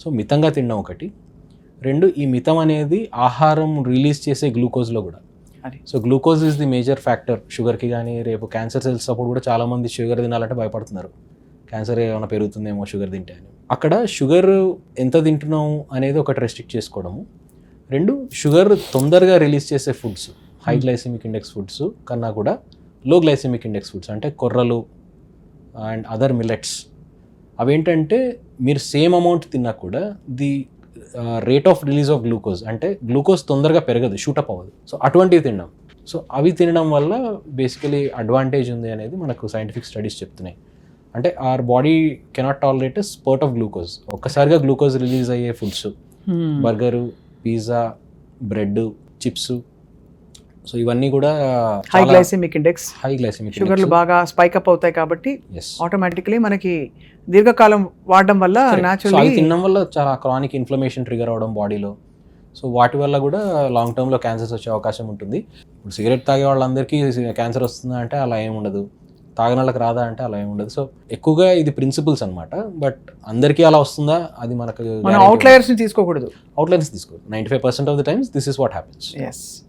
So మితంగా తినడం ఒకటి. 2 ఈ మితం అనేది ఆహారం రిలీజ్ చేసే గ్లూకోజ్లో కూడా. అది. So glucose is the major factor షుగర్కి. కానీ రేపు క్యాన్సర్ సెల్స్ అప్పుడు కూడా చాలామంది షుగర్ తినాలంటే భయపడుతున్నారు, క్యాన్సర్ ఏమైనా పెరుగుతుందేమో షుగర్ తింటే అని. అక్కడ షుగర్ ఎంత తింటున్నాం అనేది ఒకటి రెస్ట్రిక్ట్ చేసుకోవడము. 2 షుగర్ తొందరగా రిలీజ్ చేసే foods, high glycemic index foods కన్నా కూడా లో గ్లైసెమిక్ ఇండెక్స్ ఫుడ్స్ అంటే కొర్రలు అండ్ అదర్ మిల్లెట్స్. అవేంటంటే మీరు సేమ్ అమౌంట్ తిన్నా కూడా the rate of release of glucose, అంటే గ్లూకోజ్ తొందరగా పెరగదు, షూటప్ అవ్వదు. సో అటువంటివి తినడం. సో అవి తినడం వల్ల బేసికలీ అడ్వాంటేజ్ ఉంది అనేది మనకు సైంటిఫిక్ స్టడీస్ చెప్తున్నాయి. అంటే our body cannot tolerate spurt of glucose. ఒక్కసారిగా గ్లూకోజ్ రిలీజ్ అయ్యే foods burger, pizza, bread, chips, so ఇవన్నీ కూడా high glycemic index, high glycemic షుగర్లు బాగా స్పైక్ అప్ అవుతాయి కాబట్టి ఎస్. ఆటోమేటికలీ మనకి దీర్ఘకాలం వాడడం వల్ల సో అవి న్యాచురల్లీ తినడం వల్ల చాలా క్రానిక్ ఇన్ఫ్లమేషన్ ట్రిగర్ అవడం బాడీలో. సో వాటి వల్ల కూడా లాంగ్ టర్మ్లో క్యాన్సర్స్ వచ్చే అవకాశం ఉంటుంది. ఇప్పుడు సిగరెట్ తాగే వాళ్ళందరికీ క్యాన్సర్ వస్తుందా అంటే అలా ఏమి ఉండదు, తాగిన వాళ్ళకి రాదా అంటే అలా ఏమి ఉండదు. సో ఎక్కువగా ఇది ప్రిన్సిపల్స్ అనమాట. బట్ అందరికీ అలా వస్తుందా అది మనకు మనం అవుట్లయర్స్ ని తీసుకోకూడదు. అవుట్లైన్స్ తీసుకో. 95% of the times this is what happens. Yes.